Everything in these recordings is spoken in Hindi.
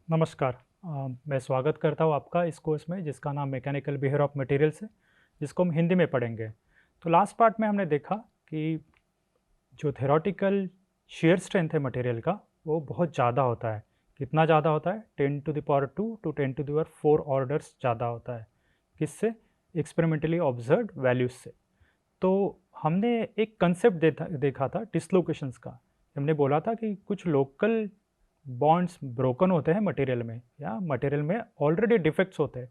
नमस्कार। मैं स्वागत करता हूँ आपका इस कोर्स में जिसका नाम मैकेनिकल बिहेवियर ऑफ मटेरियल्स है, जिसको हम हिंदी में पढ़ेंगे। तो लास्ट पार्ट में हमने देखा कि जो थ्योरेटिकल shear स्ट्रेंथ है मटेरियल का वो बहुत ज़्यादा होता है। कितना ज़्यादा होता है? 10 to the power 2 to 10 to the power 4 orders ज़्यादा होता है। किससे? एक्सपेरिमेंटली ऑब्जर्व्ड वैल्यूज़ से। तो हमने एक कंसेप्ट देखा था डिसलोकेशंस का। हमने बोला था कि कुछ लोकल बॉन्ड्स ब्रोकन होते हैं मटेरियल में, या मटेरियल में ऑलरेडी डिफेक्ट्स होते हैं,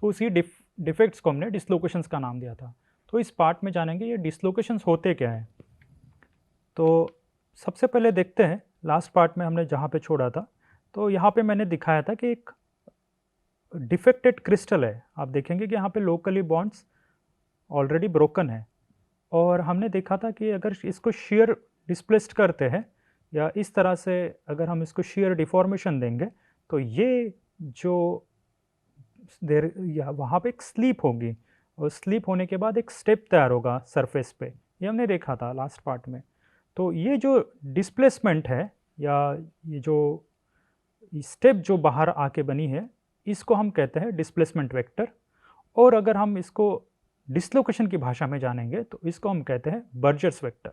तो उसी डिफेक्ट्स को हमने डिसलोकेशंस का नाम दिया था। तो इस पार्ट में जानेंगे ये डिसलोकेशंस होते क्या हैं। तो सबसे पहले देखते हैं, लास्ट पार्ट में हमने जहाँ पे छोड़ा था, तो यहाँ पे मैंने दिखाया था कि एक डिफेक्टेड क्रिस्टल है। आप देखेंगे कि यहाँ पे लोकली बॉन्ड्स ऑलरेडी ब्रोकन है, और हमने देखा था कि अगर इसको shear डिस्प्लेस्ड करते हैं या इस तरह से अगर हम इसको shear डिफॉर्मेशन देंगे, तो ये जो देर या वहाँ पे एक स्लीप होगी, और स्लीप होने के बाद एक स्टेप तैयार होगा सरफेस पे। ये हमने देखा था लास्ट पार्ट में। तो ये जो डिस्प्लेसमेंट है, या ये जो स्टेप जो बाहर आके बनी है, इसको हम कहते हैं डिस्प्लेसमेंट वेक्टर। और अगर हम इसको डिसलोकेशन की भाषा में जानेंगे तो इसको हम कहते हैं बर्जर्स वेक्टर।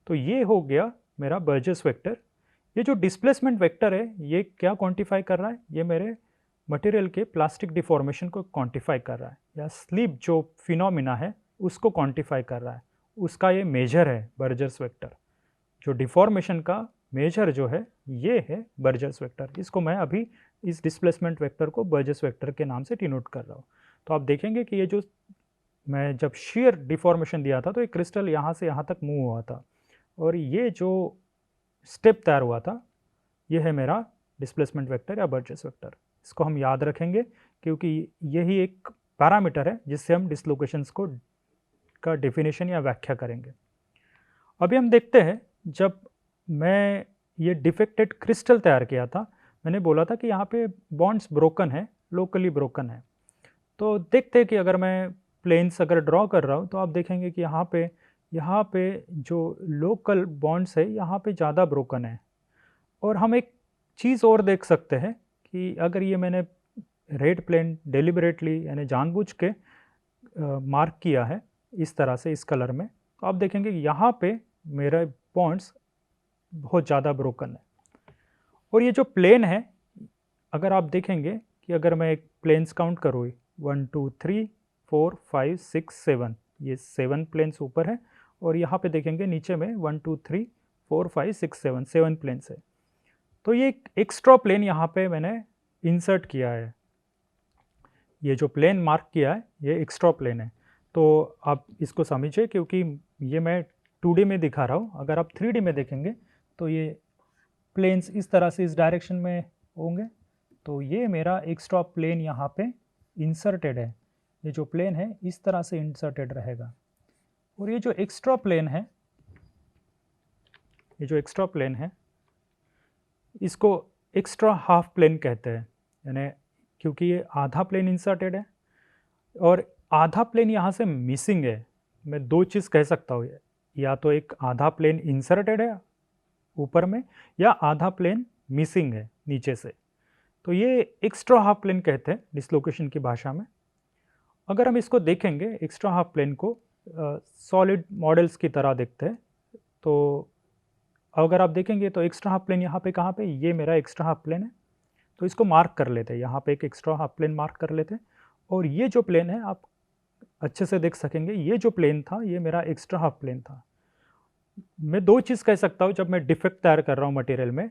तो ये हो गया मेरा बर्जर्स वेक्टर। ये जो डिस्प्लेसमेंट वेक्टर है ये क्या क्वांटिफाई कर रहा है? ये मेरे मटेरियल के प्लास्टिक डिफॉर्मेशन को क्वांटिफाई कर रहा है, या स्लीप जो फिनोमिना है उसको क्वांटिफाई कर रहा है। उसका ये मेजर है बर्जर्स वेक्टर। जो डिफॉर्मेशन का मेजर जो है ये है बर्जर्स वेक्टर। इसको मैं अभी इस डिस्प्लेसमेंट वेक्टर को बर्जर्स वेक्टर के नाम से डिनोट कर रहा हूँ। तो आप देखेंगे कि ये जो मैं जब shear डिफॉर्मेशन दिया था तो एक क्रिस्टल यहाँ से यहाँ तक मूव हुआ था, और ये जो स्टेप तैयार हुआ था ये है मेरा डिस्प्लेसमेंट वेक्टर या बर्जर्स वेक्टर। इसको हम याद रखेंगे क्योंकि यही एक पैरामीटर है जिससे हम डिसलोकेशंस को का डेफिनेशन या व्याख्या करेंगे। अभी हम देखते हैं, जब मैं ये डिफेक्टेड क्रिस्टल तैयार किया था, मैंने बोला था कि यहाँ पे बॉन्ड्स ब्रोकन है, लोकली ब्रोकन है। तो देखते हैं कि अगर मैं प्लेन्स अगर ड्रॉ कर रहा हूँ तो आप देखेंगे कि यहाँ पे जो लोकल बॉन्ड्स है यहाँ पे ज़्यादा ब्रोकन है। और हम एक चीज़ और देख सकते हैं कि अगर ये मैंने रेड प्लेन डेलिबरेटली यानी जानबूझ के मार्क किया है इस तरह से इस कलर में, तो आप देखेंगे कि यहाँ पे मेरे बॉन्ड्स बहुत ज़्यादा ब्रोकन है। और ये जो प्लेन है, अगर आप देखेंगे कि अगर मैं एक प्लेन्स काउंट करूँ 1 2 3 4 5 6 7, ये 7 प्लेन्स ऊपर है, और यहाँ पे देखेंगे नीचे में 1 2 3 4 5 6 7 प्लेन्स है। तो ये एक एक्स्ट्रा प्लेन यहाँ पे मैंने इंसर्ट किया है। ये जो प्लेन मार्क किया है ये एक्स्ट्रा प्लेन है। तो आप इसको समझिए क्योंकि ये मैं 2D में दिखा रहा हूँ। अगर आप 3D में देखेंगे तो ये प्लेन्स इस तरह से इस डायरेक्शन में होंगे। तो ये मेरा एक्स्ट्रा प्लेन यहाँ पे इंसर्टेड है। ये जो प्लेन है इस तरह से इंसर्टेड रहेगा। और ये जो एक्स्ट्रा प्लेन है, इसको एक्स्ट्रा हाफ प्लेन कहते हैं, यानी क्योंकि ये आधा प्लेन इंसर्टेड है और आधा प्लेन यहाँ से मिसिंग है। मैं दो चीज़ कह सकता हूँ, या तो एक आधा प्लेन इंसर्टेड है ऊपर में, या आधा प्लेन मिसिंग है नीचे से। तो ये एक्स्ट्रा हाफ प्लेन कहते हैं डिसलोकेशन की भाषा में। अगर हम इसको देखेंगे एक्स्ट्रा हाफ प्लेन को सॉलिड मॉडल्स की तरह देखते हैं, तो अगर आप देखेंगे तो एक्स्ट्रा हाफ प्लेन यहाँ पे कहाँ पे, ये मेरा एक्स्ट्रा हाफ प्लेन है। तो इसको मार्क कर लेते हैं, यहाँ पे एक एक्स्ट्रा हाफ प्लेन मार्क कर लेते हैं। और ये जो प्लेन है आप अच्छे से देख सकेंगे, ये जो प्लेन था ये मेरा एक्स्ट्रा हाफ प्लेन था। मैं दो चीज़ कह सकता हूँ जब मैं डिफेक्ट तैयार कर रहा हूँ मटेरियल में।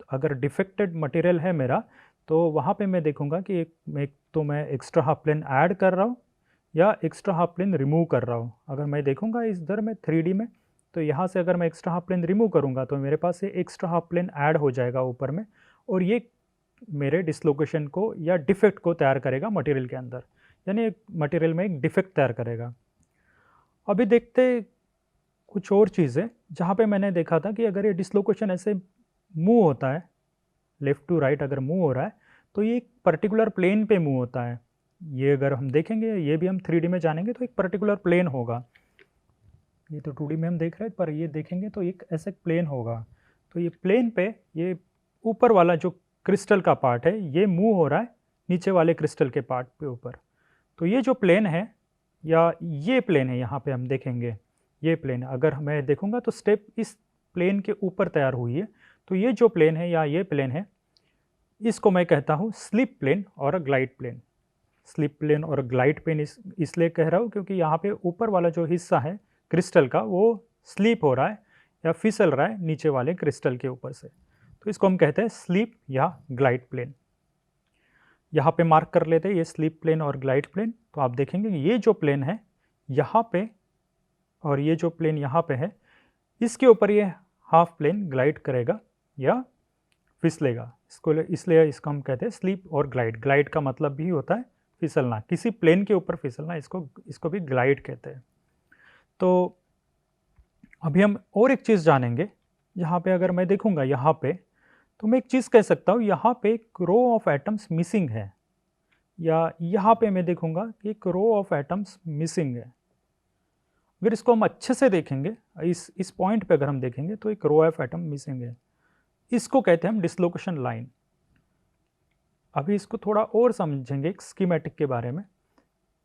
अगर डिफेक्टेड मटेरियल है मेरा, तो वहाँ पे मैं देखूँगा कि एक तो मैं एक्स्ट्रा हाफ प्लेन ऐड कर रहा हूँ या एक्स्ट्रा हाफ प्लेन रिमूव कर रहा हूँ। अगर मैं देखूँगा इधर में 3D में, तो यहाँ से अगर मैं एक्स्ट्रा हाफ प्लेन रिमूव करूँगा तो मेरे पास ये एक्स्ट्रा हाफ प्लेन ऐड हो जाएगा ऊपर में, और ये मेरे डिसलोकेशन को या डिफेक्ट को तैयार करेगा मटेरियल के अंदर, यानी मटेरियल में एक डिफेक्ट तैयार करेगा। अभी देखते कुछ और चीज़ें जहाँ पे मैंने देखा था कि अगर ये डिसलोकेशन ऐसे मूव होता है, लेफ़्ट टू राइट अगर मूव हो रहा है, तो ये एक पर्टिकुलर प्लेन पे मूव होता है। ये अगर हम देखेंगे, ये भी हम 3D में जानेंगे तो एक पर्टिकुलर प्लेन होगा। ये तो 2D में हम देख रहे हैं, पर ये देखेंगे तो एक ऐसे प्लेन होगा। तो ये प्लेन पे ये ऊपर वाला जो क्रिस्टल का पार्ट है, ये मूव हो रहा है नीचे वाले क्रिस्टल के पार्ट पे ऊपर। तो ये जो प्लेन है या ये प्लेन है, यहाँ पे हम देखेंगे ये प्लेन है, अगर मैं देखूंगा तो स्टेप इस प्लेन के ऊपर तैयार हुई है। तो ये जो प्लेन है या ये प्लेन है, इसको मैं कहता हूँ स्लिप प्लेन और ग्लाइड प्लेन। स्लिप प्लेन और ग्लाइड प्लेन इसलिए कह रहा हूँ क्योंकि यहाँ पे ऊपर वाला जो हिस्सा है क्रिस्टल का वो स्लीप हो रहा है या फिसल रहा है नीचे वाले क्रिस्टल के ऊपर से, तो इसको हम कहते हैं स्लीप या ग्लाइड प्लेन। यहाँ पे मार्क कर लेते हैं ये स्लीप प्लेन और ग्लाइड प्लेन। तो आप देखेंगे कि ये जो प्लेन है यहाँ पे और ये जो प्लेन यहाँ पे है, इसके ऊपर ये हाफ प्लेन ग्लाइड करेगा या फिसलेगा, इसको इसलिए इसको हम कहते हैं स्लीप और ग्लाइड। ग्लाइड का मतलब भी होता है फिसलना, किसी प्लेन के ऊपर फिसलना, इसको भी ग्लाइड कहते हैं। तो अभी हम और एक चीज़ जानेंगे, यहाँ पे अगर मैं देखूँगा यहाँ पे, तो मैं एक चीज़ कह सकता हूँ, यहाँ पे एक रो ऑफ एटम्स मिसिंग है, या यहाँ पे मैं देखूँगा कि एक रो ऑफ एटम्स मिसिंग है। अगर इसको हम अच्छे से देखेंगे, इस पॉइंट पे अगर हम देखेंगे तो एक रो ऑफ एटम मिसिंग है, इसको कहते हैं हम डिसलोकेशन लाइन। अभी इसको थोड़ा और समझेंगे एक स्कीमेटिक के बारे में।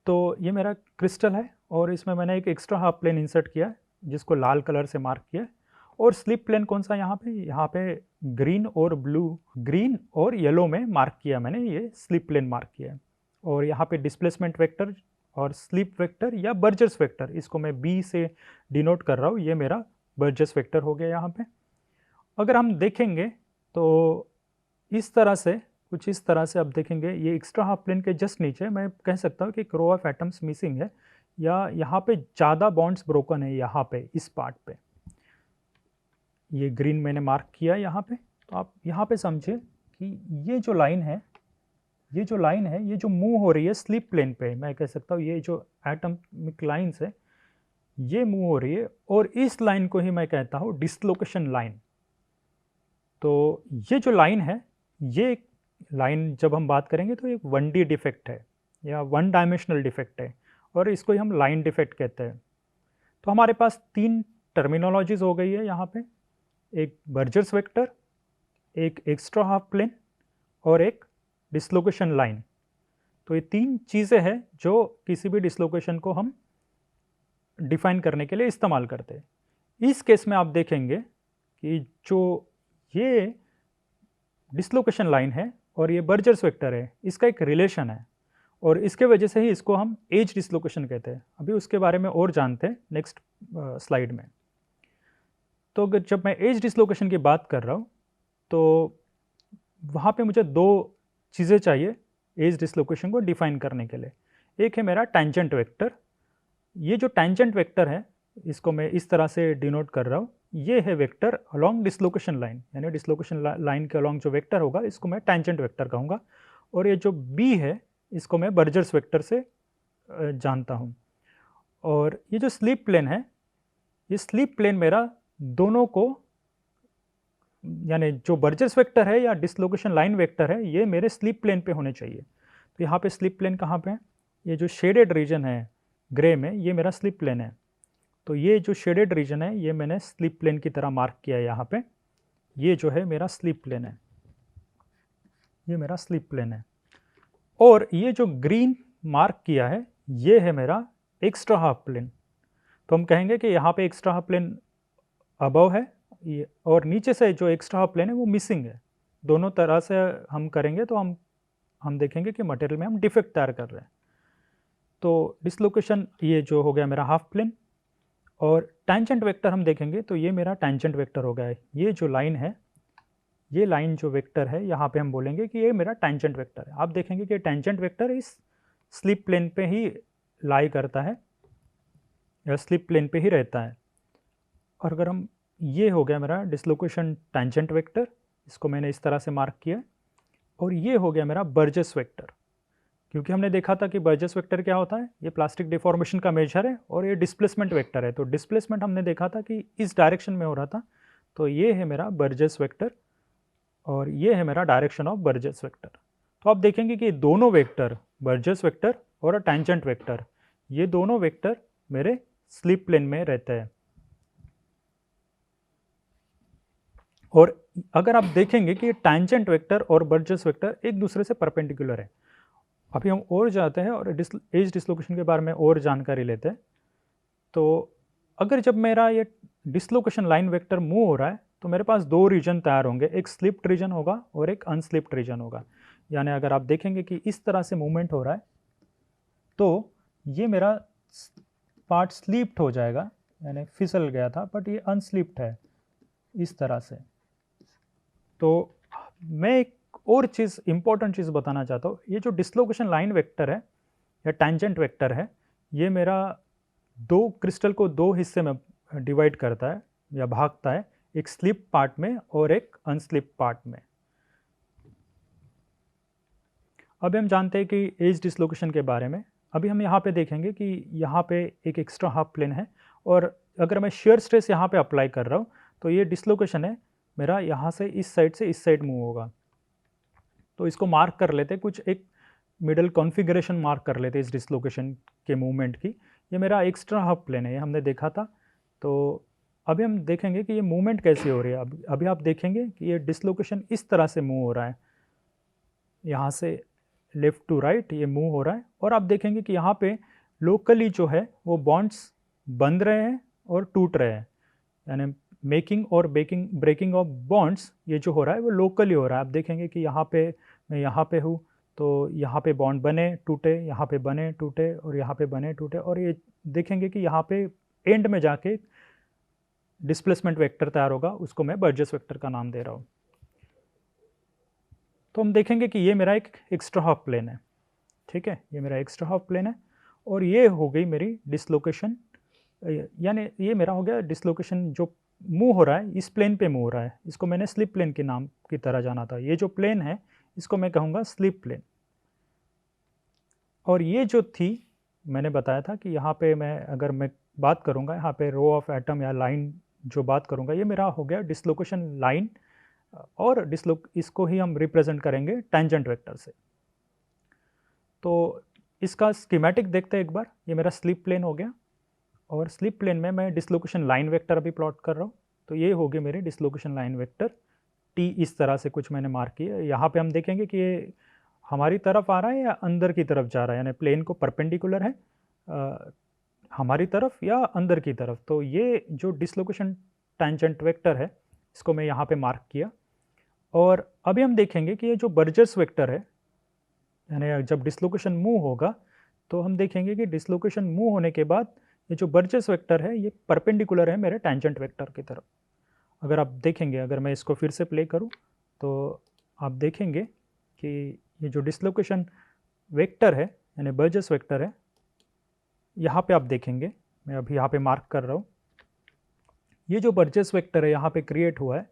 तो ये मेरा क्रिस्टल है और इसमें मैंने एक एक्स्ट्रा हाफ प्लेन इंसर्ट किया है जिसको लाल कलर से मार्क किया है, और स्लिप प्लेन कौन सा यहाँ पे ग्रीन और ब्लू, ग्रीन और येलो में मार्क किया मैंने, ये स्लिप प्लेन मार्क किया है। और यहाँ पे डिस्प्लेसमेंट वेक्टर और स्लिप वेक्टर या बर्जर्स वेक्टर, इसको मैं बी से डिनोट कर रहा हूँ, ये मेरा बर्जर्स वेक्टर हो गया यहाँ पे। अगर हम देखेंगे तो इस तरह से, कुछ इस तरह से आप देखेंगे, ये एक्स्ट्रा हाफ प्लेन के जस्ट नीचे मैं कह सकता हूँ कि एक रो ऑफ एटम्स मिसिंग है, या यहाँ पे ज़्यादा बॉन्ड्स ब्रोकन है, यहाँ पे इस पार्ट पे ये ग्रीन मैंने मार्क किया यहाँ पे। तो आप यहाँ पे समझिए कि ये जो लाइन है, ये जो मूव हो रही है स्लिप प्लेन पे, मैं कह सकता हूँ ये जो एटमिक लाइन्स है ये मूव हो रही है, और इस लाइन को ही मैं कहता हूँ डिसलोकेशन लाइन। तो ये जो लाइन है, ये लाइन जब हम बात करेंगे तो एक 1D डिफेक्ट है या 1 डायमेंशनल डिफेक्ट है, और इसको ही हम लाइन डिफेक्ट कहते हैं। तो हमारे पास 3 टर्मिनोलॉजीज हो गई है यहाँ पे, एक बर्जर्स वेक्टर, एक एक्स्ट्रा हाफ प्लेन और एक डिसलोकेशन लाइन। तो ये 3 चीज़ें हैं जो किसी भी डिसलोकेशन को हम डिफाइन करने के लिए इस्तेमाल करते हैं। इस केस में आप देखेंगे कि जो ये डिसलोकेशन लाइन है और ये बर्जर्स वेक्टर है, इसका एक रिलेशन है, और इसके वजह से ही इसको हम एज डिसलोकेशन कहते हैं। अभी उसके बारे में और जानते हैं नेक्स्ट स्लाइड में। तो अगर जब मैं एज डिसलोकेशन की बात कर रहा हूँ तो वहाँ पे मुझे 2 चीज़ें चाहिए एज डिसलोकेशन को डिफाइन करने के लिए। एक है मेरा टेंजेंट वेक्टर, ये जो टेंजेंट वेक्टर है इसको मैं इस तरह से डिनोट कर रहा हूँ, ये है वेक्टर अलोंग डिसलोकेशन लाइन, यानी डिसलोकेशन लाइन के अलोंग जो वेक्टर होगा इसको मैं टेंजेंट वेक्टर कहूँगा। और ये जो बी है इसको मैं बर्जर्स वेक्टर से जानता हूँ। और ये जो स्लिप प्लेन है, ये स्लिप प्लेन मेरा दोनों को, यानी जो बर्जर्स वेक्टर है या डिसलोकेशन लाइन वेक्टर है, ये मेरे स्लिप प्लेन पे होने चाहिए। तो यहाँ पे स्लिप प्लेन कहाँ पे है, ये जो शेडेड रीजन है ग्रे में, ये मेरा स्लिप प्लेन है। तो ये जो शेडेड रीजन है ये मैंने स्लिप प्लेन की तरह मार्क किया है यहाँ पे, ये जो है मेरा स्लिप प्लेन है, ये मेरा स्लिप प्लेन है। और ये जो ग्रीन मार्क किया है ये है मेरा एक्स्ट्रा हाफ प्लेन। तो हम कहेंगे कि यहाँ पे एक्स्ट्रा हाफ प्लेन अबव है ये, और नीचे से जो एक्स्ट्रा हाफ प्लेन है वो मिसिंग है। दोनों तरह से हम करेंगे तो हम देखेंगे कि मटेरियल में हम डिफेक्ट तैयार कर रहे हैं। तो डिसलोकेशन ये जो हो गया मेरा हाफ प्लेन, और टेंजेंट वेक्टर हम देखेंगे तो ये मेरा टेंजेंट वेक्टर हो गया है। ये जो लाइन है, ये लाइन जो वेक्टर है यहाँ पे हम बोलेंगे कि ये मेरा टेंजेंट वेक्टर है। आप देखेंगे कि टेंजेंट वेक्टर इस स्लिप प्लेन पे ही लाई करता है या स्लिप प्लेन पे ही रहता है। और अगर हम, ये हो गया मेरा डिसलोकेशन टेंजेंट वेक्टर, इसको मैंने इस तरह से मार्क किया। और ये हो गया मेरा बर्जर्स वेक्टर, क्योंकि हमने देखा था कि बर्जर्स वेक्टर क्या होता है, ये प्लास्टिक डिफॉर्मेशन का मेजर है, और ये डिस्प्लेसमेंट वेक्टर है। तो डिस्प्लेसमेंट हमने देखा था कि इस डायरेक्शन में हो रहा था, तो ये है मेरा बर्जर्स वेक्टर और ये है मेरा डायरेक्शन ऑफ बर्जर्स वेक्टर। तो आप देखेंगे कि दोनों वेक्टर, बर्जर्स वेक्टर और टेंजेंट वेक्टर, ये दोनों वेक्टर मेरे स्लिप प्लेन में रहते हैं। और अगर आप देखेंगे कि टैंजेंट वेक्टर और बर्जेस वेक्टर एक दूसरे से परपेंडिकुलर है। अभी हम और जाते हैं और एज डिसलोकेशन के बारे में और जानकारी लेते हैं। तो अगर जब मेरा ये डिसलोकेशन लाइन वेक्टर मूव हो रहा है तो मेरे पास दो रीजन तैयार होंगे, एक स्लिप्ड रीजन होगा और एक अनस्लिप्ड रीजन होगा। यानी अगर आप देखेंगे कि इस तरह से मूवमेंट हो रहा है तो ये मेरा पार्ट स्लिप्ड हो जाएगा, यानी फिसल गया था, बट ये अनस्लिप्ड है इस तरह से। तो मैं एक और चीज़, इंपॉर्टेंट चीज़ बताना चाहता हूँ। ये जो डिसलोकेशन लाइन वेक्टर है या टैंजेंट वेक्टर है, ये मेरा दो क्रिस्टल को दो हिस्से में डिवाइड करता है या भागता है, एक स्लिप पार्ट में और एक अनस्लिप पार्ट में। अब हम जानते हैं कि एज डिसलोकेशन के बारे में। अभी हम यहाँ पे देखेंगे कि यहाँ पे एक एक्स्ट्रा हाफ प्लेन है और अगर मैं शेयर स्ट्रेस यहाँ पे अप्लाई कर रहा हूँ तो ये डिसलोकेशन है मेरा यहाँ से इस साइड मूव होगा। तो इसको मार्क कर लेते, कुछ एक मिडल कॉन्फ़िगरेशन मार्क कर लेते इस डिसलोकेशन के मूवमेंट की। ये मेरा एक्स्ट्रा हाफ प्लेन है, ये हमने देखा था। तो अभी हम देखेंगे कि ये मूवमेंट कैसी हो रही है। अभी आप देखेंगे कि ये डिसलोकेशन इस तरह से मूव हो रहा है, यहाँ से लेफ़्ट टू राइट ये मूव हो रहा है। और आप देखेंगे कि यहाँ पे लोकली जो है वो बॉन्ड्स बंध रहे हैं और टूट रहे हैं, यानी मेकिंग और ब्रेकिंग ऑफ बॉन्ड्स ये जो हो रहा है वो लोकली हो रहा है। आप देखेंगे कि यहाँ पे मैं यहाँ पे हूँ तो यहाँ पे बॉन्ड बने टूटे, यहाँ पे बने टूटे और यहाँ पे बने टूटे, और ये देखेंगे कि यहाँ पे एंड में जाके डिस्प्लेसमेंट वेक्टर तैयार होगा, उसको मैं बर्जेस वेक्टर का नाम दे रहा हूँ। तो हम देखेंगे कि ये मेरा एक एक्स्ट्रा हाफ प्लेन है, ठीक है, ये मेरा एक्स्ट्रा हाफ प्लेन है और ये हो गई मेरी डिसलोकेशन, यानी ये मेरा हो गया डिसलोकेशन जो मूव हो रहा है इस प्लेन पे मूव हो रहा है। इसको मैंने स्लिप प्लेन के नाम की तरह जाना था। ये जो प्लेन है इसको मैं कहूँगा स्लिप प्लेन। और ये जो थी, मैंने बताया था कि यहाँ पे अगर मैं बात करूँगा यहाँ पे रो ऑफ एटम या लाइन जो बात करूँगा, ये मेरा हो गया डिसलोकेशन लाइन और इसको ही हम रिप्रेजेंट करेंगे टैंजेंट वेक्टर से। तो इसका स्कीमेटिक देखते हैं एक बार। ये मेरा स्लिप प्लेन हो गया और स्लिप प्लेन में मैं डिसलोकेशन लाइन वेक्टर अभी प्लॉट कर रहा हूँ। तो ये हो गए मेरे डिसलोकेशन लाइन वेक्टर टी, इस तरह से कुछ मैंने मार्क किया। यहाँ पे हम देखेंगे कि ये हमारी तरफ आ रहा है या अंदर की तरफ जा रहा है, यानी प्लेन को परपेंडिकुलर है हमारी तरफ या अंदर की तरफ। तो ये जो डिसलोकेशन टैंजेंट वेक्टर है इसको मैं यहाँ पे मार्क किया। और अभी हम देखेंगे कि ये जो बर्जेस वेक्टर है, यानी जब डिसलोकेशन मूव होगा तो हम देखेंगे कि डिसलोकेशन मूव होने के बाद ये जो बर्जेस वेक्टर है ये परपेंडिकुलर है मेरे टैंजेंट वेक्टर की तरफ। अगर आप देखेंगे, अगर मैं इसको फिर से प्ले करूं तो आप देखेंगे कि ये जो डिसलोकेशन वेक्टर है यानी बर्जेस वेक्टर है, यहाँ पे आप देखेंगे, मैं अभी यहाँ पे मार्क कर रहा हूँ, ये जो बर्जेस वेक्टर है यहाँ पे क्रिएट हुआ है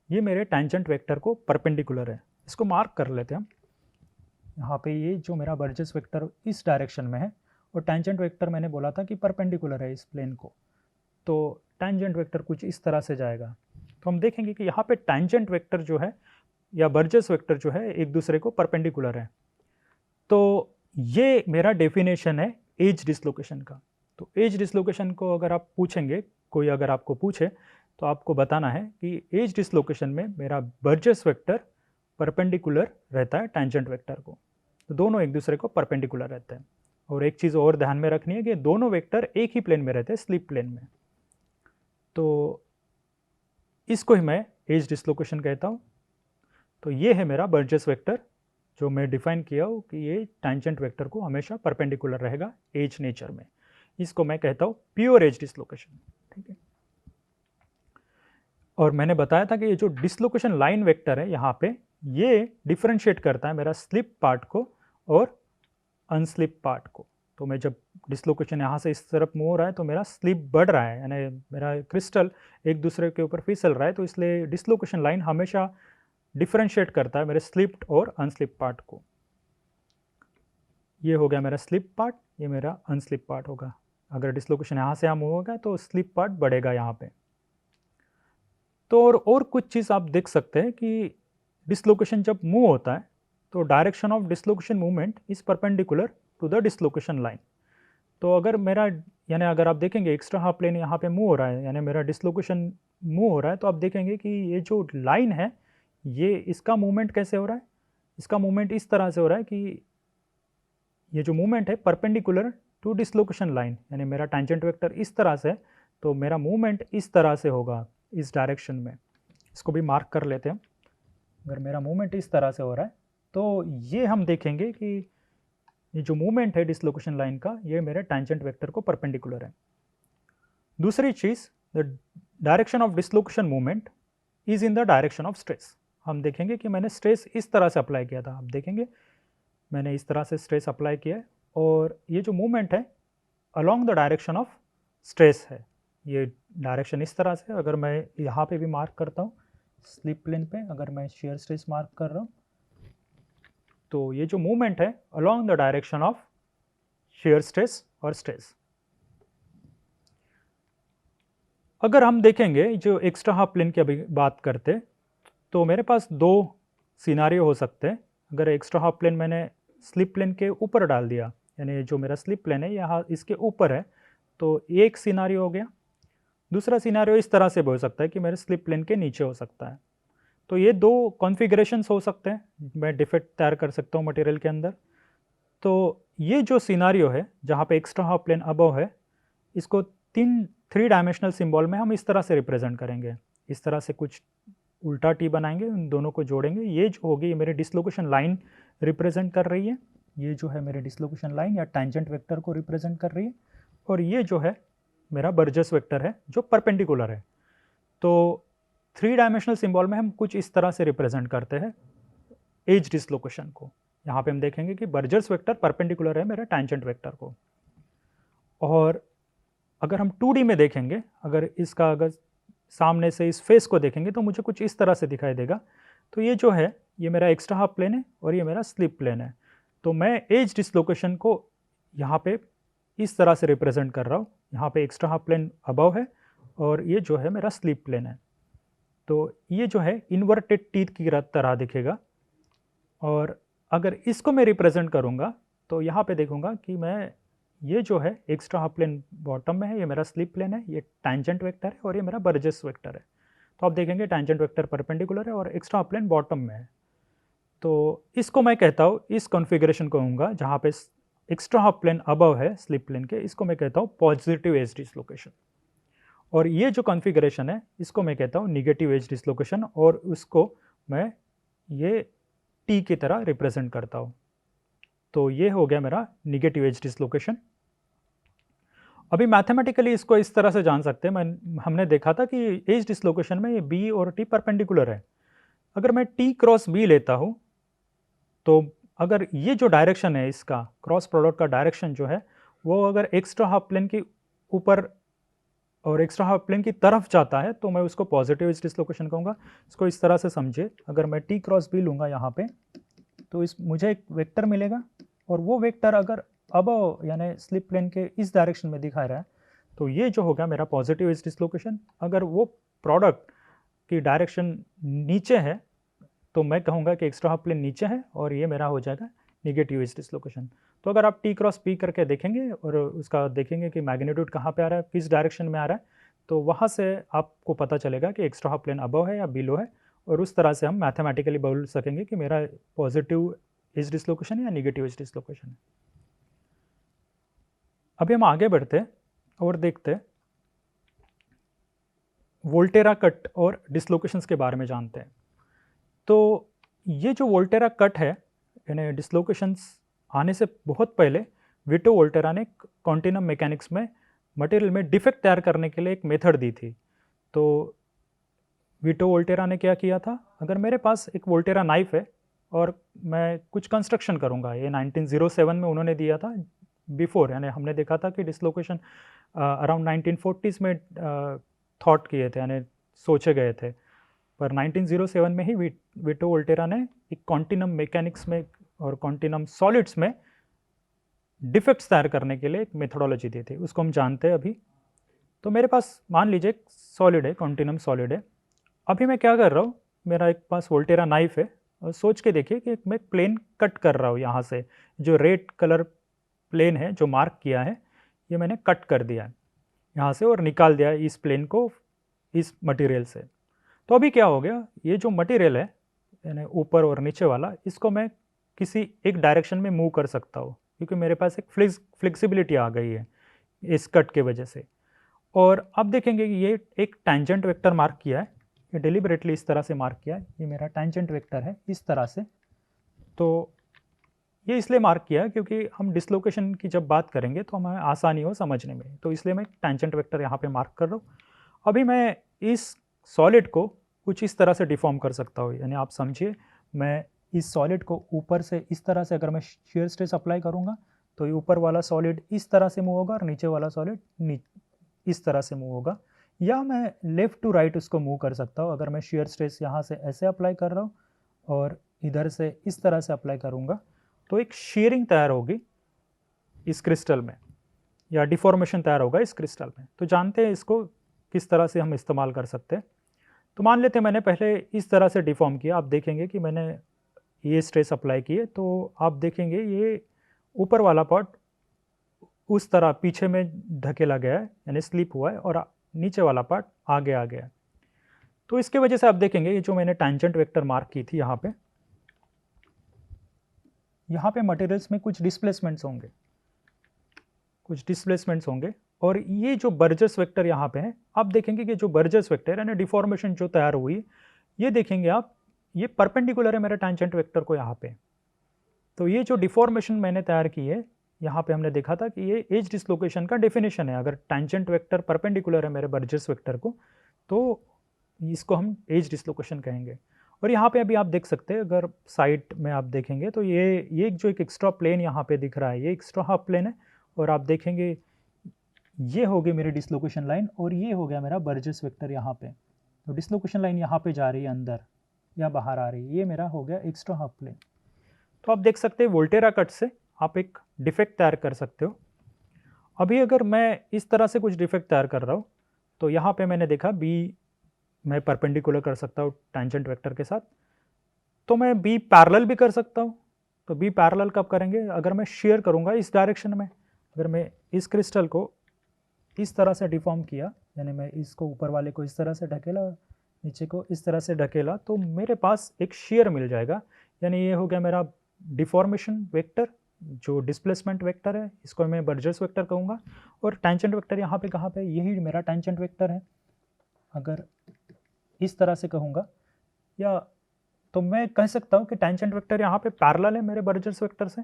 ये मेरे टैंजेंट वेक्टर को परपेंडिकुलर है। इसको मार्क कर लेते हैं हम। यहाँ पे ये जो मेरा बर्जेस वेक्टर इस डायरेक्शन में है और टैंजेंट वेक्टर मैंने बोला था कि परपेंडिकुलर है इस प्लेन को, तो टैंजेंट वेक्टर कुछ इस तरह से जाएगा। तो हम देखेंगे कि यहाँ पे टैंजेंट वेक्टर जो है या बर्जेस वेक्टर जो है एक दूसरे को परपेंडिकुलर है। तो ये मेरा डेफिनेशन है एज डिसलोकेशन का। तो एज डिसलोकेशन को अगर आप पूछेंगे, कोई अगर आपको पूछे तो आपको बताना है कि एज डिसलोकेशन में मेरा बर्जेस वेक्टर परपेंडिकुलर रहता है टैंजेंट वेक्टर को। तो दोनों एक दूसरे को परपेंडिकुलर रहते हैं। और एक चीज़ और ध्यान में रखनी है कि दोनों वेक्टर एक ही प्लेन में रहते हैं, स्लिप प्लेन में। तो इसको ही मैं एज डिसलोकेशन कहता हूँ। तो ये है मेरा बर्जेस वेक्टर जो मैं डिफाइन किया हूँ कि ये टैंजेंट वेक्टर को हमेशा परपेंडिकुलर रहेगा एज नेचर में। इसको मैं कहता हूँ प्योर एज डिसलोकेशन, ठीक है। और मैंने बताया था कि ये जो डिसलोकेशन लाइन वेक्टर है यहाँ पे ये डिफरेंशिएट करता है मेरा स्लिप पार्ट को और अनस्लिप पार्ट को। तो मैं जब डिसलोकेशन यहाँ से इस तरफ मूव हो रहा है तो मेरा स्लिप बढ़ रहा है, यानी मेरा क्रिस्टल एक दूसरे के ऊपर फिसल रहा है, तो इसलिए डिसलोकेशन लाइन हमेशा डिफरेंशिएट करता है मेरे स्लिप्ड और अनस्लिप पार्ट को। ये हो गया मेरा स्लिप पार्ट, ये मेरा अनस्लिप पार्ट होगा। अगर डिसलोकेशन यहाँ से यहाँ मूव होगा तो स्लिप पार्ट बढ़ेगा यहाँ पे। तो और कुछ चीज़ आप देख सकते हैं कि डिसलोकेशन जब मूव होता है तो direction of dislocation movement is perpendicular to the dislocation line. तो अगर मेरा, यानी अगर आप देखेंगे एक्स्ट्रा हाफ प्लेन यहाँ पे मूव हो रहा है, यानी मेरा डिसलोकेशन मूव हो रहा है तो आप देखेंगे कि ये जो लाइन है ये इसका मूवमेंट कैसे हो रहा है, इसका मूवमेंट इस तरह से हो रहा है कि ये जो मूवमेंट है परपेंडिकुलर टू डिसलोकेशन लाइन, यानी मेरा टेंजेंट वेक्टर इस तरह से, तो मेरा मूवमेंट इस तरह से होगा इस डायरेक्शन में। इसको भी मार्क कर लेते हैं। अगर मेरा मूवमेंट इस तरह से हो रहा है तो ये हम देखेंगे कि ये जो मूवमेंट है डिसलोकेशन लाइन का ये मेरे टेंजेंट वेक्टर को परपेंडिकुलर है। दूसरी चीज़, the direction of dislocation movement is in the direction of stress. हम देखेंगे कि मैंने स्ट्रेस इस तरह से अप्लाई किया था, आप देखेंगे मैंने इस तरह से स्ट्रेस अप्लाई किया है और ये जो मूवमेंट है along the direction of stress है। ये डायरेक्शन इस तरह से, अगर मैं यहाँ पे भी मार्क करता हूँ स्लिप प्लेन पे, अगर मैं शेयर स्ट्रेस मार्क कर रहा हूँ तो ये जो मूवमेंट है along the direction of shear stress और स्ट्रेस। अगर हम देखेंगे जो एक्स्ट्रा हाफ प्लेन की अभी बात करते तो मेरे पास दो सिनारियो हो सकते हैं। अगर एक्स्ट्रा हाफ प्लेन मैंने स्लिप प्लेन के ऊपर डाल दिया, यानी जो मेरा स्लिप प्लेन है यहाँ इसके ऊपर है, तो एक सिनारियो हो गया। दूसरा सिनारियो इस तरह से भी हो सकता है कि मेरे स्लिप प्लेन के नीचे हो सकता है। तो ये दो कॉन्फ़िगरेशंस हो सकते हैं, मैं डिफेक्ट तैयार कर सकता हूँ मटेरियल के अंदर। तो ये जो सिनारियो है जहाँ पे एक्स्ट्रा हाफ प्लेन अबव है, इसको थ्री डायमेंशनल सिंबल में हम इस तरह से रिप्रेजेंट करेंगे। इस तरह से कुछ उल्टा टी बनाएंगे, उन दोनों को जोड़ेंगे। ये जो होगी ये मेरे डिसलोकेशन लाइन रिप्रेजेंट कर रही है, ये जो है मेरे डिसलोकेशन लाइन या टेंजेंट वेक्टर को रिप्रेजेंट कर रही है, और ये जो है मेरा बर्जस वेक्टर है जो परपेंडिकुलर है। तो थ्री डायमेंशनल सिंबल में हम कुछ इस तरह से रिप्रेजेंट करते हैं एज डिसलोकेशन को। यहाँ पे हम देखेंगे कि बर्जस वेक्टर परपेंडिकुलर है मेरे टेंजेंट वेक्टर को। और अगर हम 2D में देखेंगे, अगर सामने से इस फेस को देखेंगे तो मुझे कुछ इस तरह से दिखाई देगा। तो ये जो है ये मेरा एक्स्ट्रा हाफ प्लेन है और ये मेरा स्लिप प्लेन है। तो मैं एज डिसलोकेशन को यहाँ पे इस तरह से रिप्रेजेंट कर रहा हूँ। यहाँ पे एक्स्ट्रा हाफ प्लेन अबव है और ये जो है मेरा स्लिप प्लेन है। तो ये जो है इन्वर्टेड टीथ की तरह दिखेगा। और अगर इसको मैं रिप्रेजेंट करूँगा तो यहाँ पे देखूँगा कि मैं ये जो है एक्स्ट्रा हाफ प्लेन बॉटम में है, ये मेरा स्लिप प्लेन है, ये टेंजेंट वेक्टर है और ये मेरा बर्जस वेक्टर है। तो आप देखेंगे टेंजेंट वेक्टर परपेंडिकुलर है और एक्स्ट्रा हाफ प्लेन बॉटम में है। तो इसको मैं कहता हूँ, इस कॉन्फ़िगरेशन को कहूँगा जहाँ पे एक्स्ट्रा हाफ प्लेन अबव है स्लिप प्लेन के, इसको मैं कहता हूँ पॉजिटिव एज डिसलोकेशन। और ये जो कॉन्फ़िगरेशन है इसको मैं कहता हूँ निगेटिव एज डिसलोकेशन, और उसको मैं ये टी की तरह रिप्रेजेंट करता हूँ। तो ये हो गया मेरा निगेटिव एज डिसलोकेशन। अभी मैथमेटिकली इसको इस तरह से जान सकते हैं, हमने देखा था कि एज डिसलोकेशन में ये बी और टी परपेंडिकुलर है। अगर मैं टी क्रॉस बी लेता हूँ तो अगर ये जो डायरेक्शन है इसका क्रॉस प्रोडक्ट का डायरेक्शन जो है वो अगर एक्स्ट्रा हाफ प्लेन के ऊपर और एक्स्ट्रा हाफ प्लेन की तरफ जाता है तो मैं उसको पॉजिटिव एज डिसलोकेशन कहूँगा। इसको इस तरह से समझिए, अगर मैं टी क्रॉस बी लूँगा यहाँ पे तो मुझे एक वेक्टर मिलेगा, और वो वेक्टर अगर अबव यानी स्लिप प्लेन के इस डायरेक्शन में दिखा रहा है तो ये जो होगा मेरा पॉजिटिव एज डिसलोकेशन। अगर वो प्रोडक्ट की डायरेक्शन नीचे है तो मैं कहूँगा कि एक्स्ट्रा हाफ प्लेन नीचे है और ये मेरा हो जाएगा निगेटिव एज डिसलोकेशन। तो अगर आप टी क्रॉस पी करके देखेंगे और उसका देखेंगे कि मैग्नीट्यूड कहाँ पे आ रहा है, किस डायरेक्शन में आ रहा है, तो वहाँ से आपको पता चलेगा कि एक्स्ट्रा हाफ प्लेन अबव है या बिलो है, और उस तरह से हम मैथमेटिकली बोल सकेंगे कि मेरा पॉजिटिव एज डिसलोकेशन है या निगेटिव एज डिसलोकेशन है। अभी हम आगे बढ़ते और देखते वोल्टेरा कट और डिसलोकेशंस के बारे में जानते हैं। तो ये जो वोल्टेरा कट है, यानी डिसलोकेशंस आने से बहुत पहले विटो वोल्टेरा ने कॉन्टिनम मैकेनिक्स में मटेरियल में डिफेक्ट तैयार करने के लिए एक मेथड दी थी। तो विटो वोल्टेरा ने क्या किया था, अगर मेरे पास एक वोल्टेरा नाइफ है और मैं कुछ कंस्ट्रक्शन करूँगा, ये 1907 में उन्होंने दिया था। बिफोर यानी हमने देखा था कि डिसलोकेशन अराउंड 1940s में थॉट किए थे, यानी सोचे गए थे, पर 1907 में ही विटो वोल्टेरा ने एक कॉन्टिनम मैकेनिक्स में और कॉन्टिनम सॉलिड्स में डिफेक्ट्स तैयार करने के लिए एक मेथोडोलॉजी दी थी, उसको हम जानते हैं अभी। तो मेरे पास मान लीजिए एक सॉलिड है, कॉन्टिनम सॉलिड है। अभी मैं क्या कर रहा हूँ, मेरा एक पास वोल्टेरा नाइफ है और सोच के देखिए कि मैं प्लेन कट कर रहा हूँ। यहाँ से जो रेड कलर प्लेन है जो मार्क किया है, ये मैंने कट कर दिया है यहाँ से और निकाल दिया इस प्लेन को इस मटेरियल से। तो अभी क्या हो गया, ये जो मटेरियल है यानी ऊपर और नीचे वाला, इसको मैं किसी एक डायरेक्शन में मूव कर सकता हूँ, क्योंकि मेरे पास एक फ्लेक्सिबिलिटी आ गई है इस कट के वजह से। और अब देखेंगे कि ये एक टेंजेंट वेक्टर मार्क किया है, ये डिलिबरेटली इस तरह से मार्क किया है, ये मेरा टेंजेंट वेक्टर है इस तरह से। तो ये इसलिए मार्क किया है क्योंकि हम डिसलोकेशन की जब बात करेंगे तो हमें आसानी हो समझने में, तो इसलिए मैं टेंजेंट वेक्टर यहाँ पे मार्क कर रहा हूँ। अभी मैं इस सॉलिड को कुछ इस तरह से डिफॉर्म कर सकता हूँ, यानी आप समझिए, मैं इस सॉलिड को ऊपर से इस तरह से अगर मैं शेयर स्ट्रेस अप्लाई करूँगा तो ये ऊपर वाला सॉलिड इस तरह से मूव होगा और नीचे वाला सॉलिड इस तरह से मूव होगा। या मैं लेफ़्ट टू राइट उसको मूव कर सकता हूँ, अगर मैं शेयर स्ट्रेस यहाँ से ऐसे अप्लाई कर रहा हूँ और इधर से इस तरह से अप्लाई करूँगा तो एक शेयरिंग तैयार होगी इस क्रिस्टल में, या डिफॉर्मेशन तैयार होगा इस क्रिस्टल में। तो जानते हैं इसको किस तरह से हम इस्तेमाल कर सकते हैं। तो मान लेते हैं मैंने पहले इस तरह से डिफॉर्म किया, आप देखेंगे कि मैंने ये स्ट्रेस अप्लाई किए, तो आप देखेंगे ये ऊपर वाला पार्ट उस तरह पीछे में ढकेला गया है, यानी स्लिप हुआ है, और नीचे वाला पार्ट आगे आ गया है। तो इसके वजह से आप देखेंगे ये जो मैंने टेंजेंट वेक्टर मार्क की थी यहाँ पे मटेरियल्स में कुछ डिस्प्लेसमेंट्स होंगे, और ये जो बर्जस वेक्टर यहाँ पे है, आप देखेंगे कि जो बर्जस वेक्टर यानी डिफॉर्मेशन जो तैयार हुई, ये देखेंगे आप, ये परपेंडिकुलर है मेरे टेंजेंट वेक्टर को यहाँ पे। तो ये जो डिफॉर्मेशन मैंने तैयार की है, यहाँ पे हमने देखा था कि ये एज डिसलोकेशन का डेफिनेशन है। अगर टेंजेंट वेक्टर परपेंडिकुलर है मेरे बर्जस वेक्टर को, तो इसको हम एज डिसलोकेशन कहेंगे। और यहाँ पे अभी आप देख सकते हैं, अगर साइड में आप देखेंगे तो ये जो एक एक्स्ट्रा प्लेन यहाँ पे दिख रहा है, ये एक्स्ट्रा हाफ प्लेन है, और आप देखेंगे ये हो गई मेरी डिसलोकेशन लाइन, और ये हो गया मेरा बर्जस वेक्टर यहाँ पे। तो डिसलोकेशन लाइन यहाँ पे जा रही है अंदर या बाहर आ रही है, ये मेरा हो गया एक्स्ट्रा हाफ प्लेन। तो आप देख सकते हैं वोल्टेरा कट से आप एक डिफेक्ट तैयार कर सकते हो। अभी अगर मैं इस तरह से कुछ डिफेक्ट तैयार कर रहा हूँ, तो यहाँ पे मैंने देखा बी मैं परपेंडिकुलर कर सकता हूँ टेंजेंट वेक्टर के साथ, तो मैं बी पैरेलल भी कर सकता हूँ। तो बी पैरेलल कब करेंगे, अगर मैं शेयर करूँगा इस डायरेक्शन में, अगर मैं इस क्रिस्टल को इस तरह से डिफॉर्म किया, यानी मैं इसको ऊपर वाले को इस तरह से ढकेला और नीचे को इस तरह से ढकेला, तो मेरे पास एक शेयर मिल जाएगा। यानी ये हो गया मेरा डिफॉर्मेशन वेक्टर, जो डिस्प्लेसमेंट वेक्टर है, इसको मैं बर्जस वेक्टर कहूँगा। और टेंजेंट वेक्टर यहाँ पे कहाँ पे, यही मेरा टेंजेंट वेक्टर है। अगर इस तरह से कहूँगा, या तो मैं कह सकता हूँ कि टेंजेंट वेक्टर यहाँ पे पैरेलल है मेरे बर्जस वेक्टर से।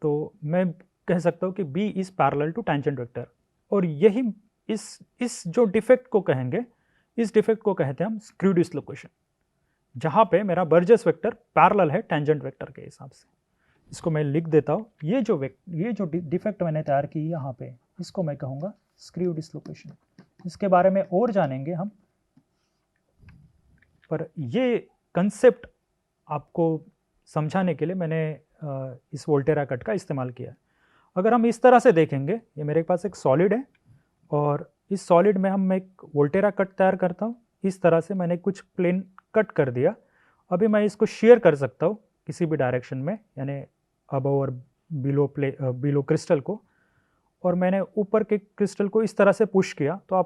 तो मैं कह सकता हूँ कि B is parallel to tangent vector, और यही इस जो डिफेक्ट को कहेंगे, इस डिफेक्ट को कहते हैं हम स्क्रू डिसलोकेशन, जहाँ पे मेरा बर्जस वेक्टर पैरेलल है टेंजेंट वेक्टर के हिसाब से। इसको मैं लिख देता हूँ, ये जो डिफेक्ट मैंने तैयार की यहाँ पे, इसको मैं कहूँगा स्क्रू डिसलोकेशन। इसके बारे में और जानेंगे हम, पर ये कंसेप्ट आपको समझाने के लिए मैंने इस वोल्टेरा कट का इस्तेमाल किया। अगर हम इस तरह से देखेंगे, ये मेरे पास एक सॉलिड है, और इस सॉलिड में हम एक वोल्टेरा कट तैयार करता हूँ। इस तरह से मैंने कुछ प्लेन कट कर दिया। अभी मैं इसको शेयर कर सकता हूँ किसी भी डायरेक्शन में, यानी अबव और बिलो क्रिस्टल को, और मैंने ऊपर के क्रिस्टल को इस तरह से पुश किया, तो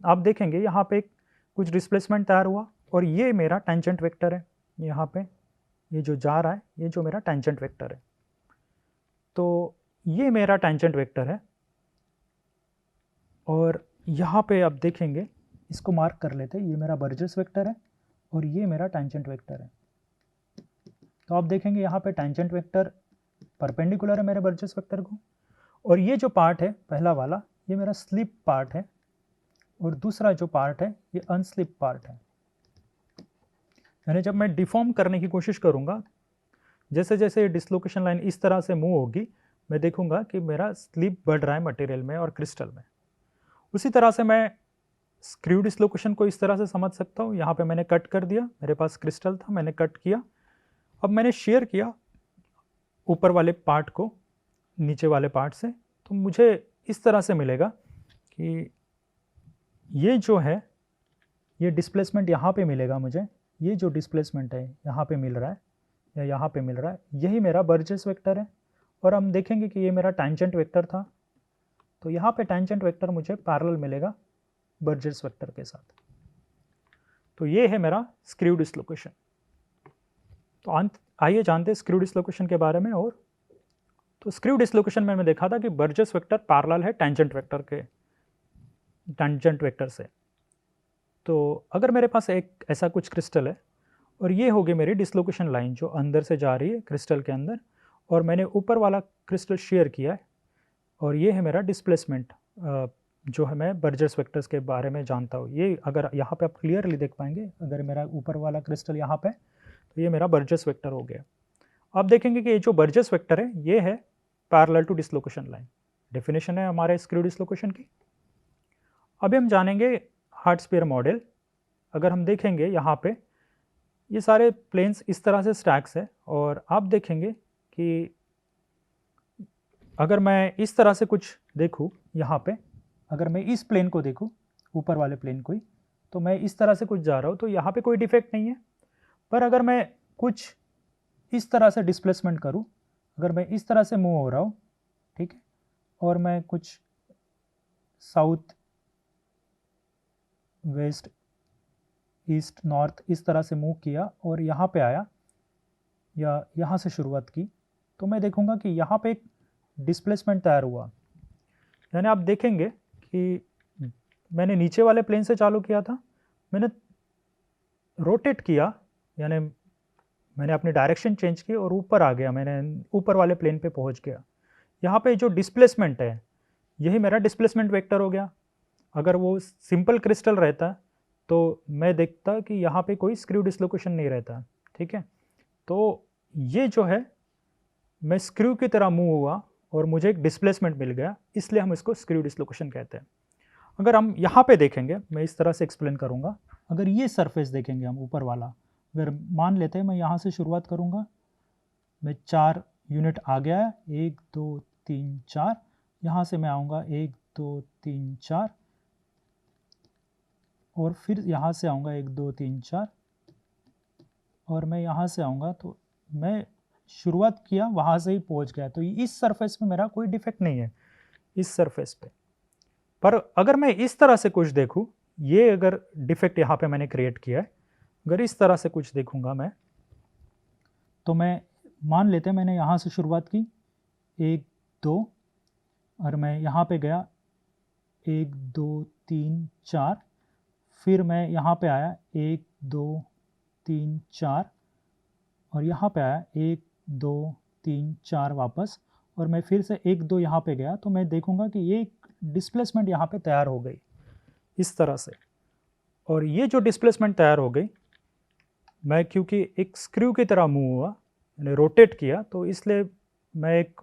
आप देखेंगे यहाँ पे कुछ डिस्प्लेसमेंट तैयार हुआ, और ये मेरा टेंजेंट वेक्टर है। यहाँ पे ये जो जा रहा है, ये जो मेरा टेंजेंट वेक्टर है, तो ये मेरा टेंजेंट वेक्टर है। और यहाँ पे आप देखेंगे, इसको मार्क कर लेते हैं, ये मेरा बर्जस वेक्टर है और ये मेरा टेंजेंट वेक्टर है। तो आप देखेंगे यहाँ पे टेंजेंट वेक्टर परपेंडिकुलर है मेरे बर्जस वेक्टर को, और ये जो पार्ट है पहला वाला, ये मेरा स्लिप पार्ट है, और दूसरा जो पार्ट है ये अनस्लिप पार्ट है। यानी जब मैं डिफॉर्म करने की कोशिश करूँगा, जैसे जैसे डिसलोकेशन लाइन इस तरह से मूव होगी, मैं देखूंगा कि मेरा स्लिप बढ़ रहा है मटेरियल में और क्रिस्टल में। उसी तरह से मैं स्क्रू डिसलोकेशन को इस तरह से समझ सकता हूँ। यहाँ पे मैंने कट कर दिया, मेरे पास क्रिस्टल था, मैंने कट किया, अब मैंने शेयर किया ऊपर वाले पार्ट को नीचे वाले पार्ट से, तो मुझे इस तरह से मिलेगा कि ये जो है, ये डिस्प्लेसमेंट यहाँ पे मिलेगा मुझे। ये जो डिस्प्लेसमेंट है यहाँ पे मिल रहा है या यहाँ पे मिल रहा है, यही मेरा बर्जस वेक्टर है। और हम देखेंगे कि ये मेरा टेंजेंट वेक्टर था, तो यहाँ पे टेंजेंट वेक्टर मुझे पैरेलल मिलेगा बर्जर्स वेक्टर के साथ। तो ये है मेरा स्क्रू डिसलोकेशन। तो आइए जानते हैं स्क्रू डिसलोकेशन के बारे में। और तो स्क्रू डिसलोकेशन में मैंने देखा था कि बर्जर्स वेक्टर पैरेलल है टेंजेंट वेक्टर से। तो अगर मेरे पास एक ऐसा कुछ क्रिस्टल है और ये होगी मेरी डिसलोकेशन लाइन जो अंदर से जा रही है क्रिस्टल के अंदर, और मैंने ऊपर वाला क्रिस्टल शेयर किया है, और ये है मेरा डिस्प्लेसमेंट जो है मैं बर्जर्स वेक्टर्स के बारे में जानता हूँ। ये अगर यहाँ पे आप क्लियरली देख पाएंगे, अगर मेरा ऊपर वाला क्रिस्टल यहाँ पे, तो ये मेरा बर्जर्स वेक्टर हो गया। आप देखेंगे कि ये जो बर्जर्स वेक्टर है ये है parallel to dislocation line. Definition है हमारे स्क्रू डिसलोकेशन की। अभी हम जानेंगे हार्ट स्फीयर मॉडल। अगर हम देखेंगे यहाँ पे ये सारे प्लेन्स इस तरह से स्टैक्स है, और आप देखेंगे कि अगर मैं इस तरह से कुछ देखूँ यहाँ पे, अगर मैं इस प्लेन को देखूँ, ऊपर वाले प्लेन को ही, तो मैं इस तरह से कुछ जा रहा हूँ तो यहाँ पे कोई डिफेक्ट नहीं है। पर अगर मैं कुछ इस तरह से डिस्प्लेसमेंट करूँ, अगर मैं इस तरह से मूव हो रहा हूँ, ठीक है, और मैं कुछ साउथ वेस्ट ईस्ट नॉर्थ इस तरह से मूव किया और यहाँ पे आया या यहाँ से शुरुआत की, तो मैं देखूँगा कि यहाँ पे एक डिस्प्लेसमेंट तैयार हुआ। यानी आप देखेंगे कि मैंने नीचे वाले प्लेन से चालू किया था, मैंने रोटेट किया, यानी मैंने अपनी डायरेक्शन चेंज की और ऊपर आ गया, मैंने ऊपर वाले प्लेन पे पहुंच गया। यहाँ पे जो डिस्प्लेसमेंट है यही मेरा डिस्प्लेसमेंट वेक्टर हो गया। अगर वो सिंपल क्रिस्टल रहता तो मैं देखता कि यहाँ पे कोई स्क्रू डिसलोकेशन नहीं रहता, ठीक है। तो ये जो है मैं स्क्रू की तरह मूव हुआ और मुझे एक डिस्प्लेसमेंट मिल गया, इसलिए हम इसको स्क्रू डिसलोकेशन कहते हैं। अगर हम यहाँ पे देखेंगे, मैं इस तरह से एक्सप्लेन करूँगा। अगर ये सरफेस देखेंगे हम ऊपर वाला, अगर मान लेते हैं मैं यहाँ से शुरुआत करूँगा, मैं 4 यूनिट आ गया है, 1 2 3 4, यहाँ से मैं आऊँगा 1 2 3 4, और फिर यहाँ से आऊँगा 1 2 3 4, और मैं यहाँ से आऊँगा, तो मैं शुरुआत किया वहाँ से ही पहुँच गया। तो इस सरफेस में मेरा कोई डिफेक्ट नहीं है इस सरफेस पे। पर अगर मैं इस तरह से कुछ देखूँ, ये अगर डिफेक्ट यहाँ पे मैंने क्रिएट किया है, अगर इस तरह से कुछ देखूँगा मैं, तो मैं मान लेते हैं मैंने यहाँ से शुरुआत की 1 2, और मैं यहाँ पे गया 1 2 3 4, फिर मैं यहाँ पे आया 1 2 3 4, और यहाँ पे आया 1 2 3 4 वापस, और मैं फिर से 1 2 यहाँ पे गया, तो मैं देखूँगा कि ये डिस्प्लेसमेंट यहाँ पे तैयार हो गई इस तरह से। और ये जो डिस्प्लेसमेंट तैयार हो गई, मैं क्योंकि एक स्क्रू की तरह मूव हुआ, मैंने रोटेट किया, तो इसलिए मैं एक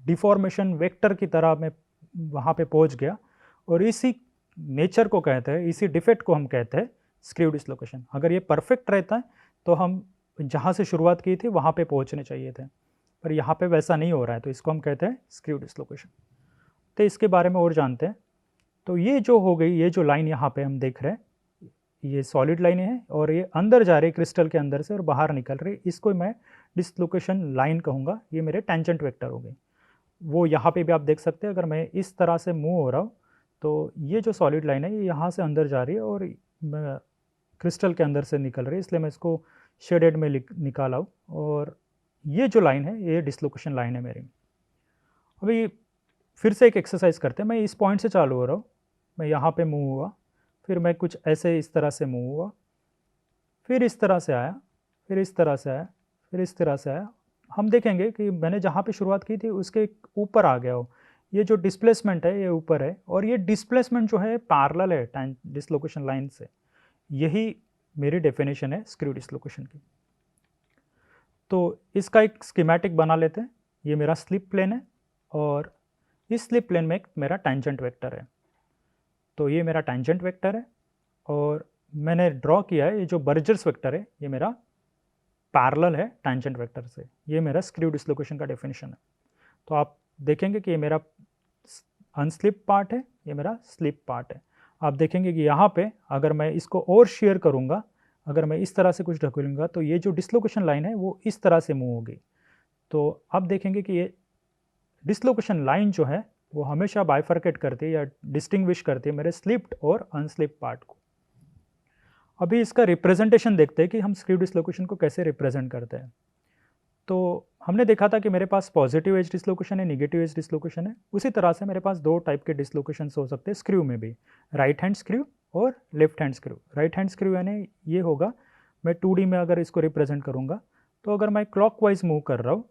डिफॉर्मेशन वेक्टर की तरह मैं वहाँ पे पहुँच गया, और इसी नेचर को कहते हैं, इसी डिफेक्ट को हम कहते हैं स्क्रू डिसलोकेशन। अगर ये परफेक्ट रहता है तो हम जहाँ से शुरुआत की थी वहाँ पे पहुँचने चाहिए थे, पर यहाँ पे वैसा नहीं हो रहा है, तो इसको हम कहते हैं स्क्रू डिसलोकेशन। तो इसके बारे में और जानते हैं। तो ये जो हो गई, ये जो लाइन यहाँ पे हम देख रहे हैं, ये सॉलिड लाइन है, और ये अंदर जा रही है क्रिस्टल के अंदर से और बाहर निकल रही, इसको मैं डिसलोकेशन लाइन कहूँगा। ये मेरे टेंजेंट वेक्टर हो गई। वो यहाँ पे भी आप देख सकते हैं, अगर मैं इस तरह से मूव हो रहा हूँ, तो ये जो सॉलिड लाइन है ये यहाँ से अंदर जा रही है और क्रिस्टल के अंदर से निकल रही है, इसलिए मैं इसको शेडेड में निकाला हूँ। और ये जो लाइन है ये डिसलोकेशन लाइन है मेरी। अभी फिर से एक एक्सरसाइज करते हैं। मैं इस पॉइंट से चालू हो रहा हूँ, मैं यहाँ पे मूव हुआ, फिर मैं कुछ ऐसे इस तरह से मूव हुआ, फिर इस तरह से आया, फिर इस तरह से आया, फिर इस तरह से आया। हम देखेंगे कि मैंने जहाँ पे शुरुआत की थी उसके ऊपर आ गया हो। ये जो डिस्प्लेसमेंट है ये ऊपर है, और ये डिस्प्लेसमेंट जो है पैरेलल है डिसलोकेशन लाइन से। यही मेरी डेफिनेशन है स्क्रू डिसलोकेशन की। तो इसका एक स्कीमेटिक बना लेते हैं। ये मेरा स्लिप प्लेन है, और इस स्लिप प्लेन में एक मेरा टेंजेंट वेक्टर है। तो ये मेरा टेंजेंट वेक्टर है, और मैंने ड्रॉ किया है ये जो बर्जर्स वेक्टर है ये मेरा पैरेलल है टेंजेंट वेक्टर से। ये मेरा स्क्रू डिसलोकेशन का डेफिनेशन है। तो आप देखेंगे कि ये मेरा अनस्लिप पार्ट है, ये मेरा स्लिप पार्ट है। आप देखेंगे कि यहाँ पे अगर मैं इसको और शेयर करूँगा, अगर मैं इस तरह से कुछ ढकेलूँगा, तो ये जो डिसलोकेशन लाइन है वो इस तरह से मूव होगी। तो आप देखेंगे कि ये डिसलोकेशन लाइन जो है वो हमेशा बाइफर्केट करती है या डिस्टिंग्विश करती है मेरे स्लिप्ड और अनस्लिप्ड पार्ट को। अभी इसका रिप्रेजेंटेशन देखते हैं कि हम स्क्रू डिस्लोकेशन को कैसे रिप्रेजेंट करते हैं। तो हमने देखा था कि मेरे पास पॉजिटिव एज डिस्लोकेशन है, नेगेटिव एज डिस्लोकेशन है। उसी तरह से मेरे पास दो टाइप के डिस्लोकेशंस हो सकते हैं स्क्रू में भी, राइट हैंड स्क्रू और left hand screw. Right hand screw यानी ये होगा, मैं 2D में अगर इसको रिप्रेजेंट करूँगा तो अगर मैं क्लॉकवाइज मूव कर रहा हूँ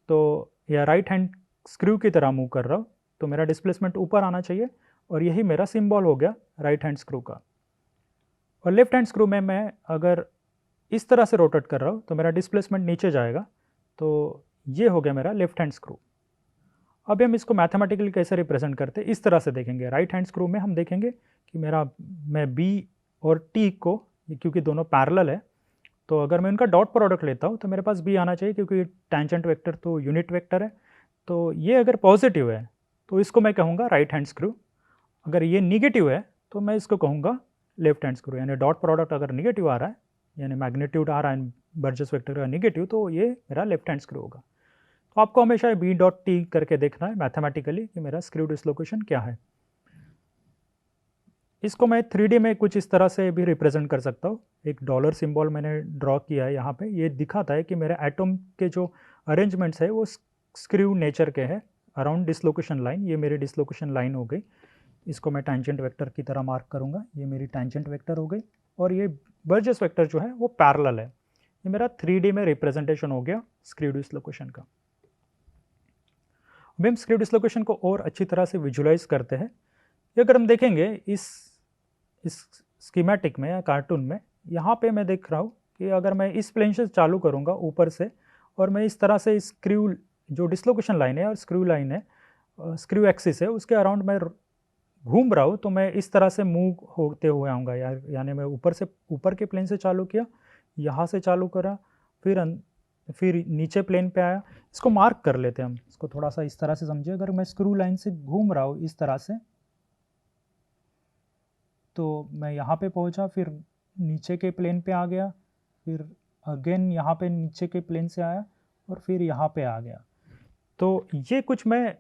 तो, या राइट हैंड स्क्रू की तरह मूव कर रहा हूँ तो मेरा डिस्प्लेसमेंट ऊपर आना चाहिए और यही मेरा सिंबल हो गया राइट हैंड स्क्रू का। और लेफ्ट हैंड स्क्रू में मैं अगर इस तरह से रोटेट कर रहा हूँ तो मेरा डिस्प्लेसमेंट नीचे जाएगा, तो ये हो गया मेरा लेफ्ट हैंड स्क्रू। अब हम इसको मैथमेटिकली कैसे रिप्रेजेंट करते हैं इस तरह से देखेंगे। राइट हैंड स्क्रू में हम देखेंगे कि मैं बी और टी को, क्योंकि दोनों पैरेलल है, तो अगर मैं उनका डॉट प्रोडक्ट लेता हूँ तो मेरे पास बी आना चाहिए, क्योंकि टेंजेंट वेक्टर तो यूनिट वेक्टर है। तो ये अगर पॉजिटिव है तो इसको मैं कहूँगा राइट हैंड स्क्रू, अगर ये निगेटिव है तो मैं इसको कहूँगा लेफ्ट हैंड स्क्रू। यानी डॉट प्रोडक्ट अगर निगेटिव आ रहा है, यानी मैग्नीट्यूड आ रहा है बर्जेस वेक्टर का निगेटिव, तो ये मेरा लेफ्ट हैंड स्क्रू होगा। तो आपको हमेशा बी डॉट टी करके देखना है मैथमेटिकली कि मेरा स्क्रू डिस्लोकेशन क्या है। इसको मैं 3D में कुछ इस तरह से भी रिप्रेजेंट कर सकता हूँ। एक डॉलर सिंबल मैंने ड्रॉ किया है यहाँ पे, ये दिखाता है कि मेरे एटम के जो अरेंजमेंट्स है वो स्क्रू नेचर के हैं अराउंड डिस्लोकेशन लाइन। ये मेरी डिस्लोकेशन लाइन हो गई, इसको मैं टेंजेंट वेक्टर की तरह मार्क करूँगा, ये मेरी टेंजेंट वेक्टर हो गई। और ये बर्जेस वेक्टर जो है वो पैरेलल है। ये मेरा 3D में रिप्रेजेंटेशन हो गया स्क्रू डिस्लोकेशन का। अब हम स्क्रू डिस्लोकेशन को और अच्छी तरह से विजुलाइज करते हैं। ये अगर हम देखेंगे इस स्कीमेटिक में या कार्टून में, यहाँ पे मैं देख रहा हूँ कि अगर मैं इस प्लेन से चालू करूँगा ऊपर से और मैं इस तरह से स्क्रू जो डिस्लोकेशन लाइन है और स्क्रू लाइन है, स्क्रू एक्सिस है, उसके अराउंड मैं घूम रहा हूँ, तो मैं इस तरह से मूव होते हुए आऊँगा। यानी मैं ऊपर के प्लेन से चालू किया, यहाँ से चालू करा, फिर नीचे प्लेन पे आया। इसको मार्क कर लेते हैं हम, इसको थोड़ा सा इस तरह से समझिए। अगर मैं स्क्रू लाइन से घूम रहा हूँ इस तरह से, तो मैं यहाँ पे पहुँचा, फिर नीचे के प्लेन पे आ गया, फिर अगेन यहाँ पे नीचे के प्लेन से आया और फिर यहाँ पे आ गया। तो ये कुछ मैं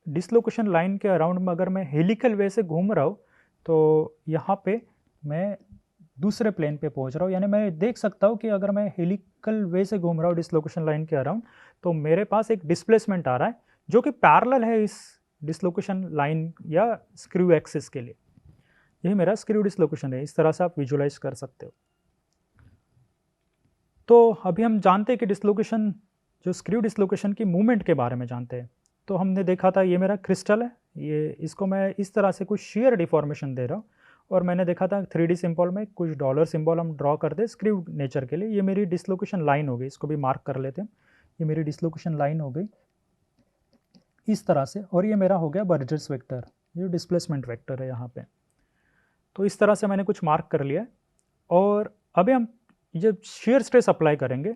डिस्लोकेशन लाइन के अराउंड में अगर मैं हेलिकल वे से घूम रहा हूँ तो यहाँ पे मैं दूसरे प्लेन पे पहुँच रहा हूँ। यानी मैं देख सकता हूँ कि अगर मैं हेलिकल वे से घूम रहा हूँ डिस्लोकेशन लाइन के अराउंड, तो मेरे पास एक डिस्प्लेसमेंट आ रहा है जो कि पैरेलल है इस डिस्लोकेशन लाइन या स्क्रू एक्सिस के लिए। यही मेरा स्क्रू डिस्लोकेशन है। इस तरह से आप विजुलाइज कर सकते हो। तो अभी हम जानते हैं कि डिस्लोकेशन, जो स्क्रू डिस्लोकेशन की मूवमेंट के बारे में जानते हैं। तो हमने देखा था ये मेरा क्रिस्टल है, ये इसको मैं इस तरह से कुछ शेयर डिफॉर्मेशन दे रहा हूँ, और मैंने देखा था 3D सिंबल में कुछ डॉलर सिंबल हम ड्रॉ कर दे स्क्रू नेचर के लिए। ये मेरी डिस्लोकेशन लाइन हो गई, इसको भी मार्क कर लेते हैं। ये मेरी डिस्लोकेशन लाइन हो गई इस तरह से, और ये मेरा हो गया बर्जेस वेक्टर, ये डिस्प्लेसमेंट वेक्टर है यहाँ पे। तो इस तरह से मैंने कुछ मार्क कर लिया। और अभी हम जब शेयर स्ट्रेस अप्लाई करेंगे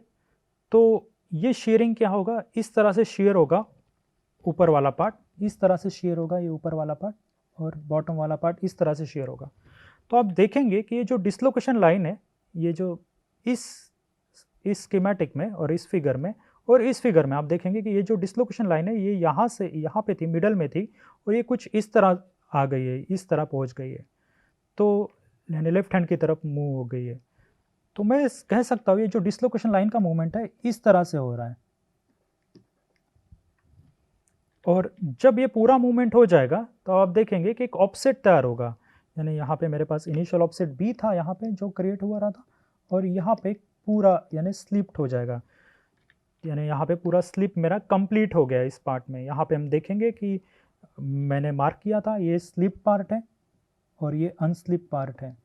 तो ये शेयरिंग क्या होगा, इस तरह से शेयर होगा ऊपर वाला पार्ट, इस तरह से शेयर होगा ये ऊपर वाला पार्ट, और बॉटम वाला पार्ट इस तरह से शेयर होगा। तो आप देखेंगे कि ये जो डिस्लोकेशन लाइन है, ये जो इस स्कीमेटिक में और इस फिगर में और इस फिगर में आप देखेंगे कि ये जो डिस्लोकेशन लाइन है ये यहाँ से यहाँ पे थी, मिडल में थी, और ये कुछ इस तरह आ गई है, इस तरह पहुँच गई है, तो यानी लेफ्ट हैंड की तरफ मूव हो गई है। तो मैं कह सकता हूँ ये जो डिस्लोकेशन लाइन का मूवमेंट है इस तरह से हो रहा है। और जब ये पूरा मूवमेंट हो जाएगा तो आप देखेंगे कि एक ऑफसेट तैयार होगा। यानी यहाँ पे मेरे पास इनिशियल ऑफसेट बी था यहाँ पे जो क्रिएट हुआ रहा था, और यहाँ पे पूरा यानी स्लिप्ड हो जाएगा। यानी यहाँ पे पूरा स्लिप मेरा कंप्लीट हो गया इस पार्ट में। यहाँ पे हम देखेंगे कि मैंने मार्क किया था ये स्लिप पार्ट है और ये अनस्लिप पार्ट है।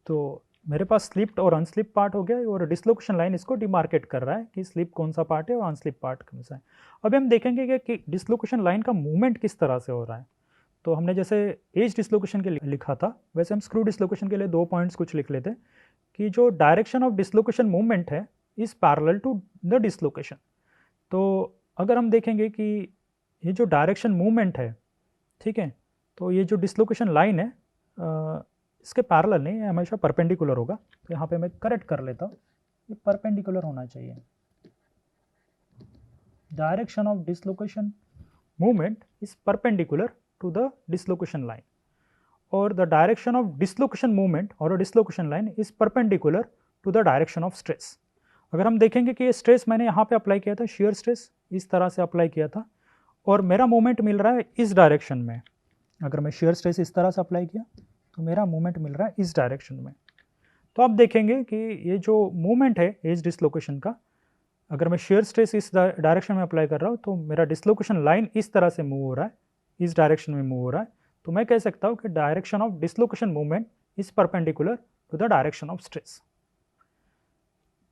तो मेरे पास स्लिप्ड और अनस्लिप पार्ट हो गया, और डिस्लोकेशन लाइन इसको डिमार्केट कर रहा है कि स्लिप कौन सा पार्ट है और अनस्लिप पार्ट कौन सा है। अभी हम देखेंगे कि डिस्लोकेशन लाइन का मूवमेंट किस तरह से हो रहा है। तो हमने जैसे एज डिस्लोकेशन के लिए लिखा था, वैसे हम स्क्रू डिस्लोकेशन के लिए 2 पॉइंट्स कुछ लिख लेते हैं कि जो डायरेक्शन ऑफ डिस्लोकेशन मूवमेंट है is parallel to the dislocation. तो अगर हम देखेंगे कि ये जो डायरेक्शन मूवमेंट है, ठीक है, तो ये जो डिस्लोकेशन लाइन है इसके पैरेलल नहीं है, हमेशा परपेंडिकुलर होगा। तो यहाँ पे मैं करेक्ट कर लेता हूँ, ये परपेंडिकुलर होना चाहिए। Direction of dislocation movement is perpendicular to the dislocation line, और the direction of dislocation movement और dislocation line is perpendicular to the direction of stress. अगर हम देखेंगे कि ये स्ट्रेस मैंने यहाँ पे अप्लाई किया था, शेयर स्ट्रेस इस तरह से अप्लाई किया था, और मेरा मूवमेंट मिल रहा है इस डायरेक्शन में। अगर मैं शेयर स्ट्रेस इस तरह से अप्लाई किया तो मेरा मूवमेंट मिल रहा है इस डायरेक्शन में। तो आप देखेंगे कि ये जो मूवमेंट है एज डिसलोकेशन का, अगर मैं शेयर स्ट्रेस इस डायरेक्शन में अप्लाई कर रहा हूँ तो मेरा डिसलोकेशन लाइन इस तरह से मूव हो रहा है, इस डायरेक्शन में मूव हो रहा है। तो मैं कह सकता हूँ कि direction of dislocation movement is perpendicular to the direction of stress.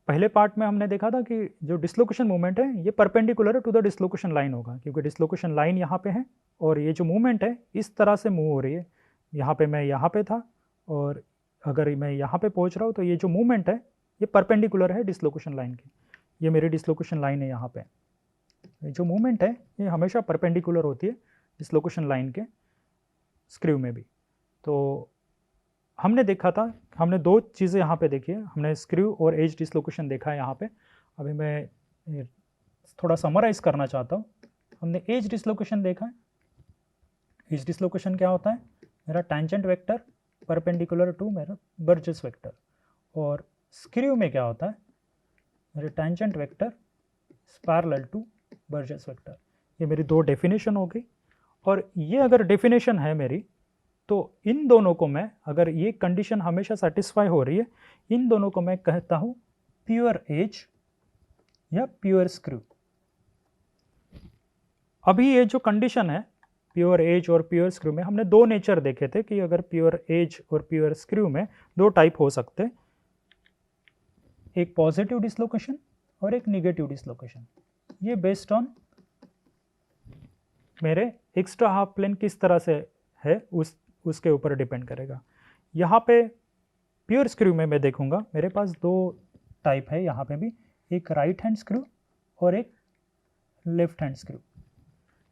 पहले पार्ट में हमने देखा था कि जो डिसलोकेशन मूवमेंट है ये perpendicular to the dislocation line होगा, क्योंकि डिसलोकेशन लाइन यहाँ पे है और ये जो मूवमेंट है इस तरह से मूव हो रही है। यहाँ पे मैं यहाँ पे था और अगर मैं यहाँ पे पहुँच रहा हूँ तो ये जो मूवमेंट है ये परपेंडिकुलर है डिसलोकेशन लाइन की। ये मेरी डिसलोकेशन लाइन है यहाँ पे। जो मूवमेंट है ये हमेशा परपेंडिकुलर होती है डिसलोकेशन लाइन के स्क्रू में भी। तो हमने देखा था, हमने दो चीज़ें यहाँ पे देखी है, हमने स्क्रू और एज डिसलोकेशन देखा है यहाँ पे। अभी मैं थोड़ा समराइज करना चाहता हूँ। हमने एज डिसलोकेशन देखा है। एज डिसलोकेशन क्या होता है, मेरा टेंजेंट वेक्टर परपेंडिकुलर टू मेरा बर्जेस वेक्टर, और स्क्रू में क्या होता है, मेरे tangent vector parallel to Burgers vector. ये मेरी दो डेफिनेशन हो गई, और ये अगर डेफिनेशन है मेरी तो इन दोनों को मैं, अगर ये कंडीशन हमेशा सेटिस्फाई हो रही है, इन दोनों को मैं कहता हूँ प्योर एज या प्योर स्क्रू। अभी ये जो कंडीशन है प्योर एज और प्योर स्क्रू में, हमने दो नेचर देखे थे कि अगर प्योर एज और प्योर स्क्रू में दो टाइप हो सकते हैं, एक पॉजिटिव डिसलोकेशन और एक निगेटिव डिसलोकेशन। ये बेस्ड ऑन मेरे एक्स्ट्रा हाफ प्लेन किस तरह से है उसके ऊपर डिपेंड करेगा। यहाँ पे प्योर स्क्रू में मैं देखूंगा मेरे पास दो टाइप है यहाँ पे भी, एक राइट हैंड स्क्रू और एक लेफ्ट हैंड स्क्रू।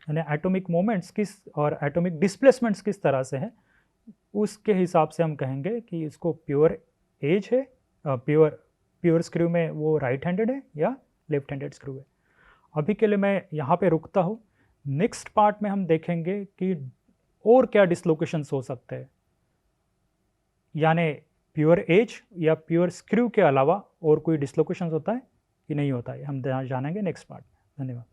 यानी एटॉमिक मोमेंट्स किस और एटॉमिक डिस्प्लेसमेंट्स किस तरह से है उसके हिसाब से हम कहेंगे कि इसको प्योर एज है, प्योर स्क्रू में वो राइट हैंडेड है या लेफ्ट हैंडेड स्क्रू है। अभी के लिए मैं यहाँ पे रुकता हूँ। नेक्स्ट पार्ट में हम देखेंगे कि और क्या डिसलोकेशंस हो सकते हैं, यानी प्योर एज या प्योर स्क्रू के अलावा और कोई डिसलोकेशंस होता है कि नहीं होता है, हम जानेंगे नेक्स्ट पार्ट में। धन्यवाद।